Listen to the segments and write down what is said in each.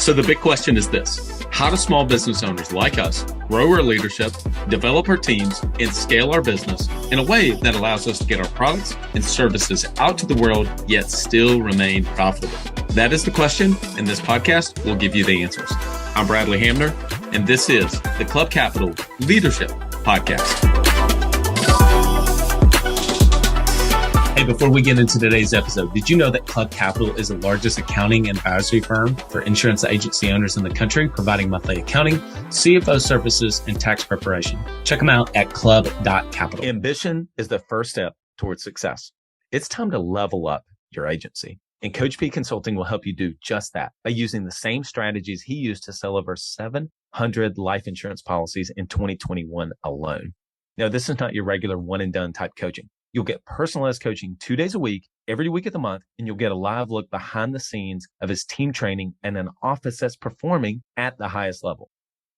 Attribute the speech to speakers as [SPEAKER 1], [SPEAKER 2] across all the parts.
[SPEAKER 1] So the big question is this: how do small business owners like us grow our leadership, develop our teams, and scale our business in a way that allows us to get our products and services out to the world, yet still remain profitable? That is the question, and this podcast will give you the answers. I'm Bradley Hamner, and this is the Club Capital Leadership Podcast. Hey, before we get into today's episode, did you know that Club Capital is the largest accounting and advisory firm for insurance agency owners in the country, providing monthly accounting, CFO services, and tax preparation? Check them out at club.capital. Ambition is the first step towards success. It's time to level up your agency. And Coach P Consulting will help you do just that by using the same strategies he used to sell over 700 life insurance policies in 2021 alone. Now, this is not your regular one and done type coaching. You'll get personalized coaching 2 days a week, every week of the month, and you'll get a live look behind the scenes of his team training and an office that's performing at the highest level.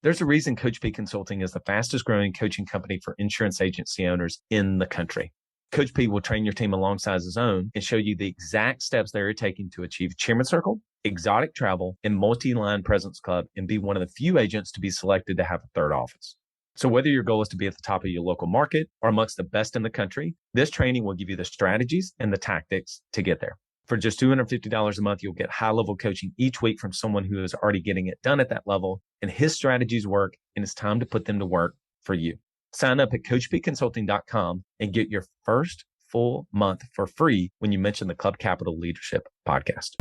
[SPEAKER 1] There's a reason Coach P Consulting is the fastest growing coaching company for insurance agency owners in the country. Coach P will train your team alongside his own and show you the exact steps they're taking to achieve Chairman Circle, exotic travel, and multi-line presence club, and be one of the few agents to be selected to have a third office. So whether your goal is to be at the top of your local market or amongst the best in the country, this training will give you the strategies and the tactics to get there. For just $250 a month, you'll get high-level coaching each week from someone who is already getting it done at that level, and his strategies work, and it's time to put them to work for you. Sign up at coachpconsulting.com and get your first full month for free when you mention the Club Capital Leadership Podcast.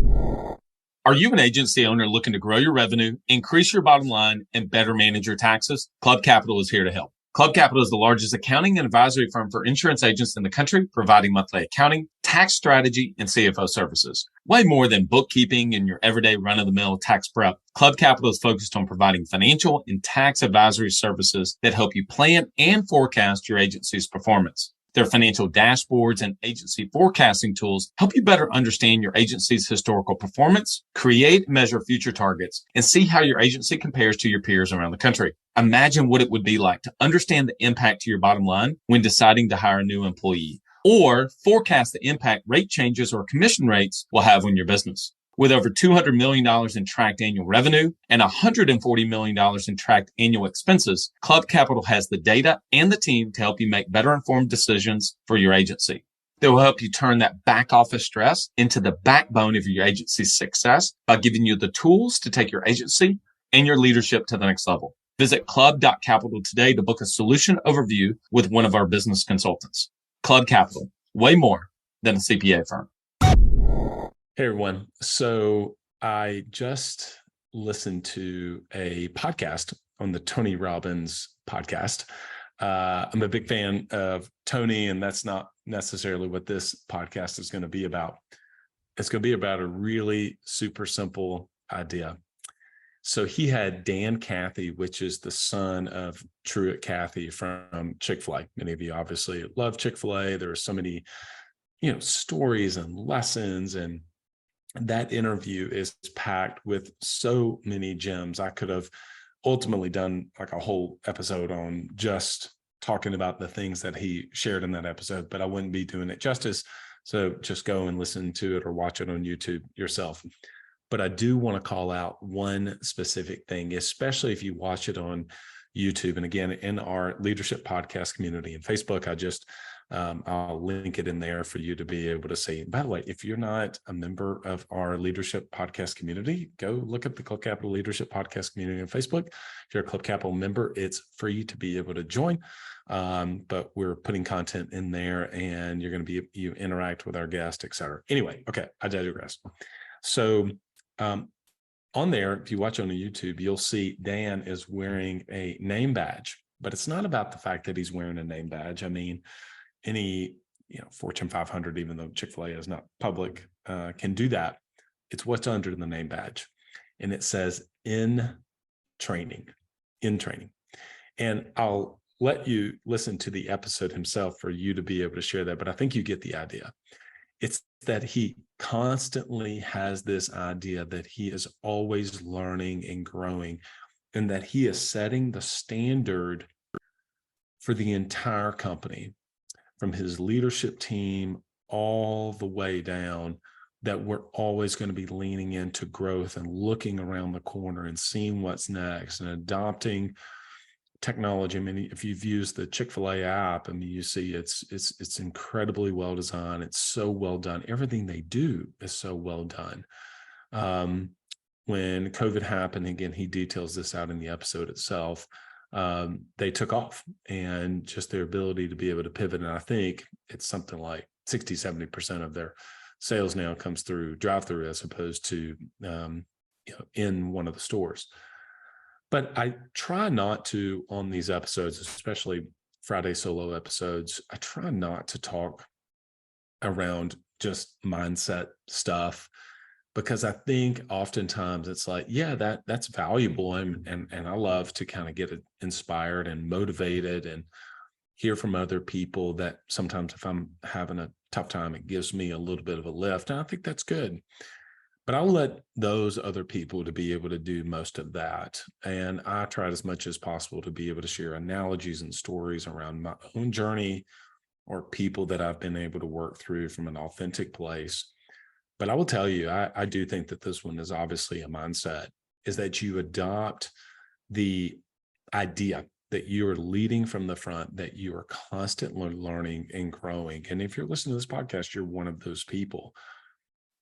[SPEAKER 1] Are you an agency owner looking to grow your revenue, increase your bottom line, and better manage your taxes? Club Capital is here to help. Club Capital is the largest accounting and advisory firm for insurance agents in the country, providing monthly accounting, tax strategy, and CFO services. Way more than bookkeeping and your everyday run-of-the-mill tax prep, Club Capital is focused on providing financial and tax advisory services that help you plan and forecast your agency's performance. Their financial dashboards and agency forecasting tools help you better understand your agency's historical performance, create and measure future targets, and see how your agency compares to your peers around the country. Imagine what it would be like to understand the impact to your bottom line when deciding to hire a new employee, or forecast the impact rate changes or commission rates will have on your business. With over $200 million in tracked annual revenue and $140 million in tracked annual expenses, Club Capital has the data and the team to help you make better informed decisions for your agency. They will help you turn that back office stress into the backbone of your agency's success by giving you the tools to take your agency and your leadership to the next level. Visit club.capital today to book a solution overview with one of our business consultants. Club Capital, way more than a CPA firm.
[SPEAKER 2] Hey, everyone. So I just listened to a podcast on the Tony Robbins podcast. I'm a big fan of Tony, and that's not necessarily what this podcast is going to be about. It's going to be about a really super simple idea. So he had Dan Cathy, which is the son of Truett Cathy from Chick-fil-A. Many of you obviously love Chick-fil-A. There are so many, stories and lessons, and that interview is packed with so many gems. I could have ultimately done like a whole episode on just talking about the things that he shared in that episode, but I wouldn't be doing it justice. So just go and listen to it or watch it on YouTube yourself. But I do want to call out one specific thing, especially if you watch it on YouTube. And again, in our leadership podcast community and Facebook, I'll link it in there for you to be able to see. By the way, if you're not a member of our leadership podcast community, go look at the Club Capital Leadership Podcast community on Facebook. If you're a Club Capital member, it's free to be able to join. But we're putting content in there, and you're going to you interact with our guests, et cetera. Anyway, okay, I digress. So on there, if you watch on the YouTube, you'll see Dan is wearing a name badge, but it's not about the fact that he's wearing a name badge. I mean, any Fortune 500, even though Chick-fil-A is not public, can do that. It's what's under the name badge, and it says in training. And I'll let you listen to the episode himself for you to be able to share that, but I think you get the idea. It's that he constantly has this idea that he is always learning and growing, and that he is setting the standard for the entire company, from his leadership team all the way down, that we're always going to be leaning into growth and looking around the corner and seeing what's next and adopting technology. I mean, if you've used the Chick-fil-A app, I mean, you see it's incredibly well designed. It's so well done. Everything they do is so well done. When COVID happened, again, he details this out in the episode itself. They took off, and just their ability to be able to pivot. And I think it's something like 60-70% of their sales now comes through drive-through as opposed to in one of the stores. But I try not to, on these episodes, especially Friday solo episodes, I try not to talk around just mindset stuff, because I think oftentimes it's like, yeah, that's valuable. And I love to kind of get inspired and motivated and hear from other people. That sometimes if I'm having a tough time, it gives me a little bit of a lift. And I think that's good. But I'll let those other people to be able to do most of that. And I tried as much as possible to be able to share analogies and stories around my own journey or people that I've been able to work through from an authentic place. But I will tell you, I do think that this one is obviously a mindset, is that you adopt the idea that you are leading from the front, that you are constantly learning and growing. And if you're listening to this podcast, you're one of those people.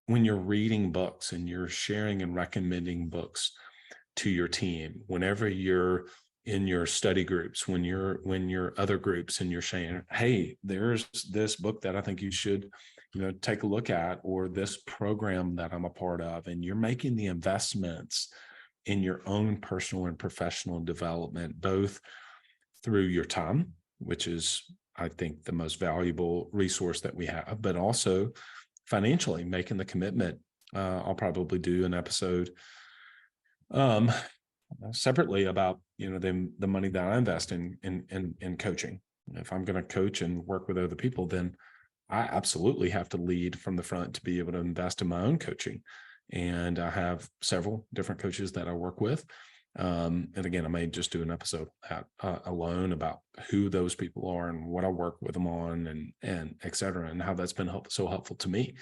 [SPEAKER 2] When you're reading books and you're sharing and recommending books to your team, whenever you're in your study groups, when you're other groups and you're saying, hey, there's this book that I think you should, take a look at, or this program that I'm a part of, and you're making the investments in your own personal and professional development, both through your time, which is, I think, the most valuable resource that we have, but also financially making the commitment. I'll probably do an episode separately about the money that I invest in coaching. If I'm going to coach and work with other people, then I absolutely have to lead from the front to be able to invest in my own coaching. And I have several different coaches that I work with. And again, I may just do an episode alone about who those people are and what I work with them on, and et cetera, and how that's been so helpful to me.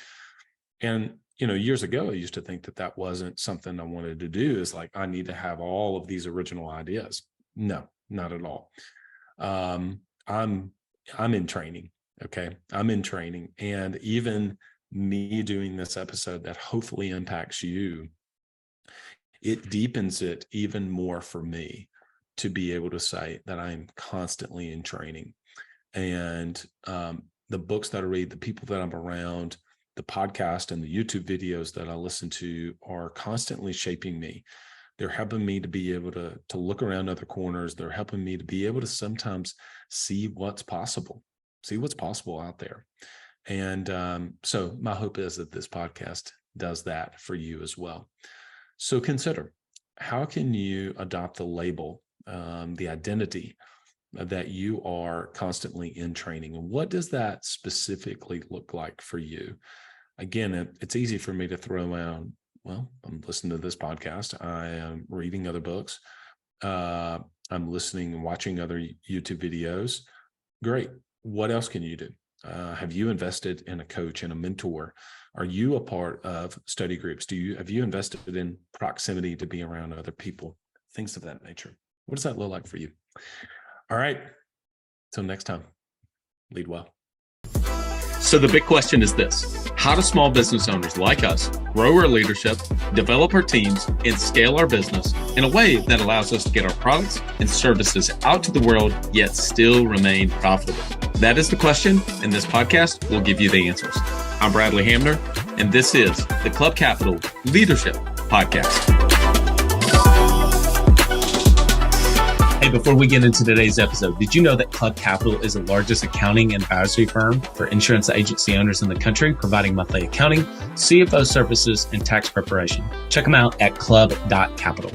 [SPEAKER 2] And, years ago, I used to think that wasn't something I wanted to do, is like, I need to have all of these original ideas. No, not at all. I'm in training. Okay. I'm in training. And even me doing this episode that hopefully impacts you, it deepens it even more for me to be able to say that I'm constantly in training. And the books that I read, the people that I'm around, the podcast and the YouTube videos that I listen to are constantly shaping me. They're helping me to be able to look around other corners. They're helping me to be able to sometimes see what's possible out there. And so my hope is that this podcast does that for you as well. So consider, how can you adopt the label, the identity that you are constantly in training? And what does that specifically look like for you? Again, it's easy for me to throw out, well, I'm listening to this podcast. I am reading other books. I'm listening and watching other YouTube videos. Great. What else can you do? Have you invested in a coach and a mentor? Are you a part of study groups? Have you invested in proximity to be around other people? Things of that nature. What does that look like for you? All right. Till next time, lead well.
[SPEAKER 1] So the big question is this: how do small business owners like us grow our leadership, develop our teams, and scale our business in a way that allows us to get our products and services out to the world, yet still remain profitable? That is the question, and this podcast will give you the answers. I'm Bradley Hamner, and this is the Club Capital Leadership Podcast. Hey, before we get into today's episode, did you know that Club Capital is the largest accounting and advisory firm for insurance agency owners in the country, providing monthly accounting, CFO services, and tax preparation? Check them out at club.capital.